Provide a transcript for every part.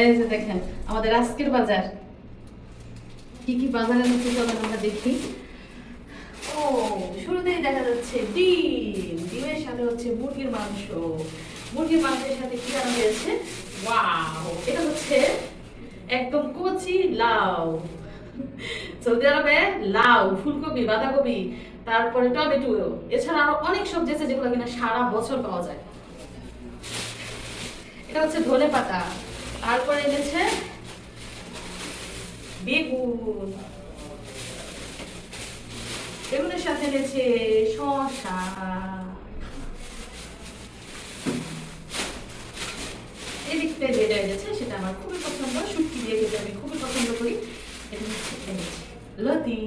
এই যে দেখেন আমাদের আজকের বাজার কি কি বাজার এনেছে চলেন আমরা দেখি। ও শুরুতেই দেখা যাচ্ছে ডিমের সাথে হচ্ছে মুরগির মাংস। মুরগির মাংসের সাথে কি আনা হয়েছে? ওয়াও, এটা হচ্ছে একদম কচি লাউ। সৌদি আরবে লাউ, ফুলকপি, বাঁধাকপি, তারপরে টমেটো, এছাড়া আরো অনেক সবজি আছে যেগুলো কিনা সারা বছর পাওয়া যায়। এটা হচ্ছে ধনে পাতা। তারপরে এনেছে বেগুন, বেগুনের সাথে এনেছে শসা, এদিক থেকে যেটা এনেছে সেটা আমার খুবই পছন্দ, শুটকি দিয়ে খেতে আমি খুবই পছন্দ করি। এটা হচ্ছে এনেছে লতি।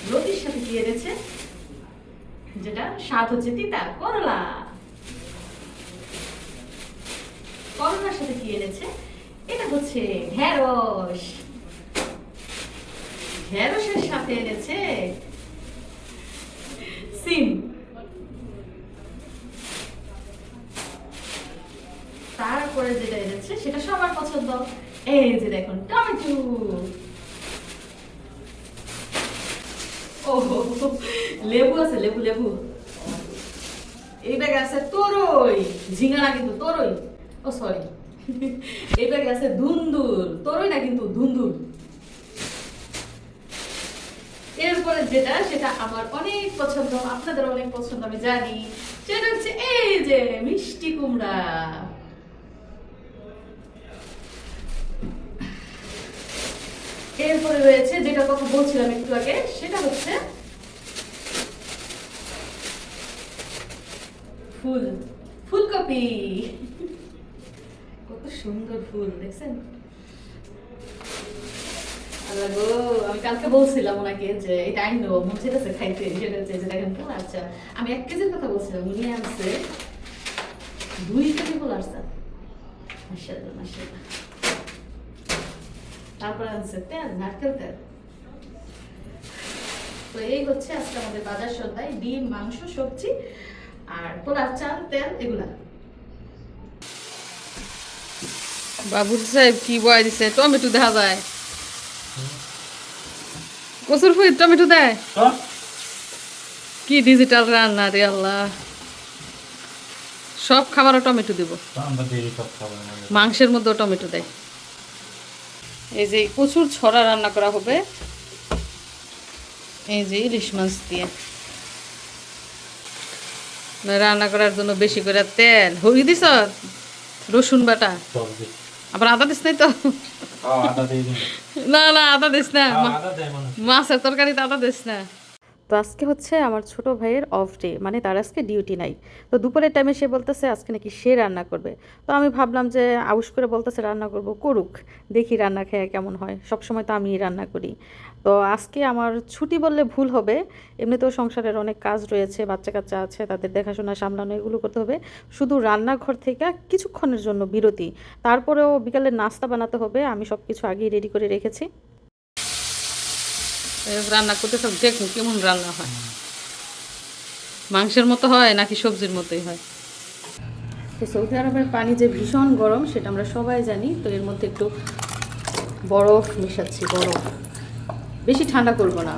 লতির সাথে কি এনেছে? যেটা স্বাদ হচ্ছে তিতা, করলা। করলার সাথে কি এনেছে? এটা হচ্ছে ঢেঁড়স। ঢেঁড়সের সাথে এনেছে সিম। তারপরে যেটা এনেছে সেটা সবার পছন্দ, এই যে দেখুন টমেটো। ও লেবু আছে, লেবু লেবু। এই ব্যাগে আছে তরই, ঝিঙা না কিন্তু তরই। ও সরি, এই ব্যাগে আছে ধুন্দুল, তরই না কিন্তু ধুন্দুল। এরপরে যেটা সেটা আমার অনেক পছন্দ, আপনাদের অনেক পছন্দ আমি জানি, সেটা হচ্ছে এই যে মিষ্টি কুমড়া। এরপরে রয়েছে যেটা কথা বলছিলাম একটু আগে, সেটা হচ্ছে ফুল, ফুলকপি। কত সুন্দর ফুল দেখছেন? আমি কালকে বলছিলাম ওনাকে যে এটা আইনো মন চেয়েছে খাইতে, সেটা হচ্ছে যে দেখেন ফুল। আচ্ছা, আমি 1 কেজির কথা বলছিলাম, উনি আনছে 2 কেজি ফুল আসছে। মাশাআল্লাহ মাশাআল্লাহ। তারপর আনছে তেল, নারকেল তেল। তো এই হচ্ছে আজকে আমাদের বাজার সদাই, ডিম, মাংস, সবজি আর পোলার চাল, তেল, এগুলা। বাবুর সাহেব কি বয় দিছে? টমেটো দেখা যায়, কচুর ফুল টমেটো দেয়। কি ডিজিটাল রান্না রে আল্লাহ! সব খাবারও টমেটো দিব, মাংসের মধ্যেও টমেটো দেয়। এই যে কচুর ছড়া রান্না করা হবে, এই যে ইলিশ মাছ দিয়ে রান্না করার জন্য বেশি করে তেল হই দিছ, রসুন বাটা, আবার আদা দিস নাই তো? না না, আদা দিস না, মাছের তরকারিতে আদা দিস না। তো আজকে হচ্ছে আমার ছোট ভাইয়ের অফ ডে, মানে তার আজকে ডিউটি নাই। তো দুপুরের টাইমে সে বলতেছে আজকে নাকি সে রান্না করবে। তো আমি ভাবলাম যে আউশ করে বলতেছে রান্না করব, করুক, দেখি রান্না খেয়ে কেমন হয়। সব সময় তো আমিই রান্না করি। তো আজকে আমার ছুটি বললে ভুল হবে, এমনিতেও সংসারের অনেক কাজ রয়েছে, বাচ্চা কাচ্চা আছে, তাদের দেখাশোনা সামলানো, এগুলো করতে হবে। শুধু রান্নাঘর থেকে কিছুক্ষণের জন্য বিরতি, তারপরেও বিকালে নাস্তা বানাতে হবে। আমি সব কিছু আগেই রেডি করে রেখেছি। রান্না করতে সব দেখুন কেমন রান্না হয়, মাংসের মতো হয় নাকি সবজির মতোই হয়। তো সৌদি আরবের পানি যে ভীষণ গরম সেটা আমরা সবাই জানি। তো এর মধ্যে একটু বরফ মেশাচ্ছি, বরফ। বেশি ঠান্ডা করব না,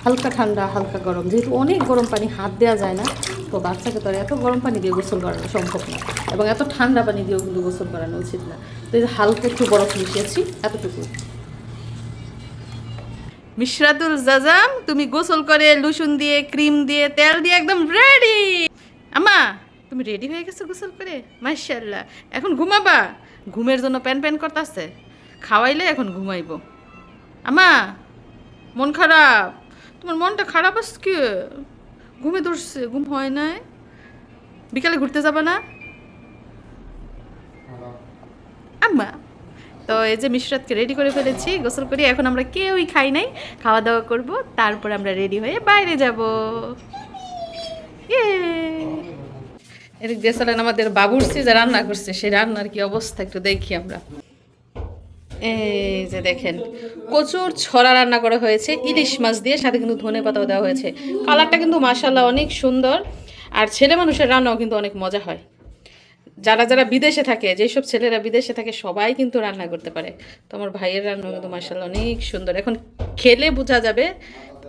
হালকা ঠান্ডা হালকা গরম, যেহেতু অনেক গরম পানি হাত দেওয়া যায় না। তো বাচ্চাকে তো আর এত গরম পানি দিয়ে গোসল করানো সম্ভব না, এবং এত ঠান্ডা পানি দিয়েও কিন্তু গোসল করানো উচিত না। তো এই যে হালকা একটু বরফ মিশিয়েছি, এতটুকু। মিশরাতুল জাজাম, তুমি গোসল করে লুসুন দিয়ে, ক্রিম দিয়ে, তেল দিয়ে একদম রেডি। আম্মা, তুমি রেডি হয়ে গেছো গোসল করে? মাশাআল্লাহ। এখন ঘুমাবা? ঘুমের জন্য প্যান প্যান করতেছে, খাওয়াইলে এখন ঘুমাইবো। আম্মা, মন খারাপ? তোমার মনটা খারাপ আজকে? ঘুমে ধরছে, ঘুম হয় নাই? বিকালে ঘুরতে যাবা না আম্মা? তো এই যে মিশরাতকে রেডি করে ফেলেছি, গোসল করি। এখন আমরা কেউই খাই নাই, খাওয়া দাওয়া করব, তারপর আমরা রেডি হয়ে বাইরে যাব। এদিক দিয়ে চলেন আমাদের বাবুর্চি যে রান্না করছে, সেই রান্নার কি অবস্থা একটু দেখি আমরা। এই যে দেখেন কচুর ছড়া রান্না করা হয়েছে ইলিশ মাছ দিয়ে, সাথে কিন্তু ধনে পাতাও দেওয়া হয়েছে। কালারটা কিন্তু মাশাআল্লাহ অনেক সুন্দর, আর ছেলে মানুষের রান্নাও কিন্তু অনেক মজা হয়। যারা যারা বিদেশে থাকে, যেসব ছেলেরা বিদেশে থাকে সবাই কিন্তু রান্না করতে পারে। তো আমার ভাইয়ের রান্না কিন্তু মাশাআল্লাহ অনেক সুন্দর, এখন খেলে বোঝা যাবে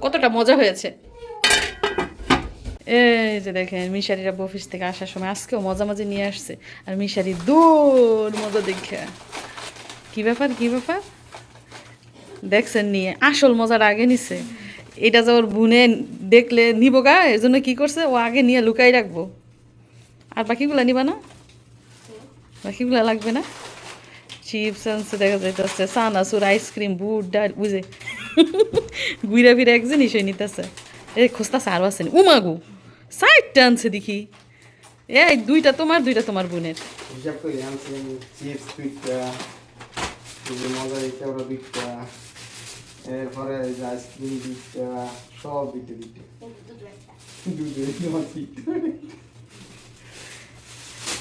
কতটা মজা হয়েছে। এই যে দেখেন মিশারিরা অফিস থেকে আসার সময় আজকেও মজামাজি নিয়ে আসছে, আর মিশারি দূর মজা দেখে। কি ব্যাপার কি ব্যাপার দেখছেন, নিয়ে আসল মজার আগে নিছে। এটা যে ওর বোনে দেখলে নিব গা, এর জন্য কি করছে, ও আগে নিয়ে লুকাই রাখবো। আর বাকিগুলা নিবা না? বাকিগুলা লাগবে না? চিপস আনছে দেখা যাইতেছে, সানাসুর আইসক্রিম, বুট ডাল, বুঝে ঘুরে ফিরে এক জিনিসই নিতেছে। এই খুঁজতেছে আরও আছে, উমাগু সাইডটা আনছে দেখি। এই দুইটা তোমার, দুইটা তোমার বোনের। হিসাব করে আনছি আমি চিপস দুইটা, মজা দিতে ওরা দুইটা, এরপরে আইসক্রিম দুইটা, সব দুইটা দুইটা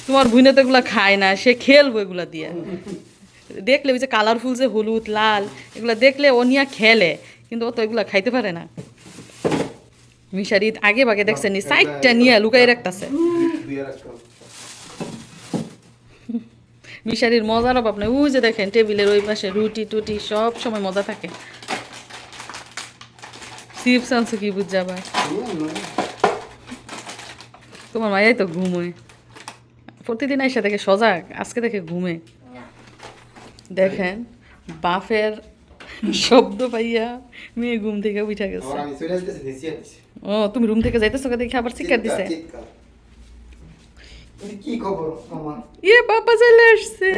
তোমার বোনে তো এগুলা খায় না, সে খেলবো এগুলা দিয়ে। দেখলে ওই যে কালারফুল যে হলুদ লাল এগুলা দেখলে ও নিয়ে খেলে, কিন্তু ও তো এগুলা খাইতে পারে না। মিশারি আগে ভাগে দেখছেন নি সাইডটা নিয়ে লুকাই রাখতেছে। মিশারির মজার অভাব নাই, ওই যে দেখেন টেবিলের ওই পাশে রুটি টুটি সব সময় মজা থাকে। চিপস আনছো কি বুঝ যাবা, তোমার মায়াই তো ঘুমোয় প্রতিদিন এসে দেখে সজাগ, আজকে দেখে ঘুমে। দেখেন বাফের শব্দ পাইয়া মেয়ে ঘুম থেকে উঠে গেছে। ও তুমি রুম থেকে যাইতেছো দেখে আবার চিৎকার দিছে। কি খবর আমার? ইয়ে বাবা চলে আসছে,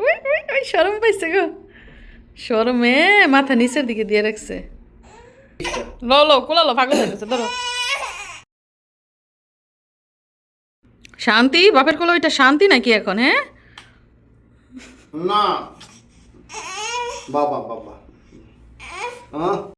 ওই ওই ওই শরম পাইছে গো, শরমে মাথা নিচের দিকে দিয়ে রাখছে। লো লো কোলালো পাগল হয়ে গেছে, ধরো। শান্তি বাপের কোলে ওইটা শান্তি নাকি এখন? হ্যাঁ না বাবা বাবা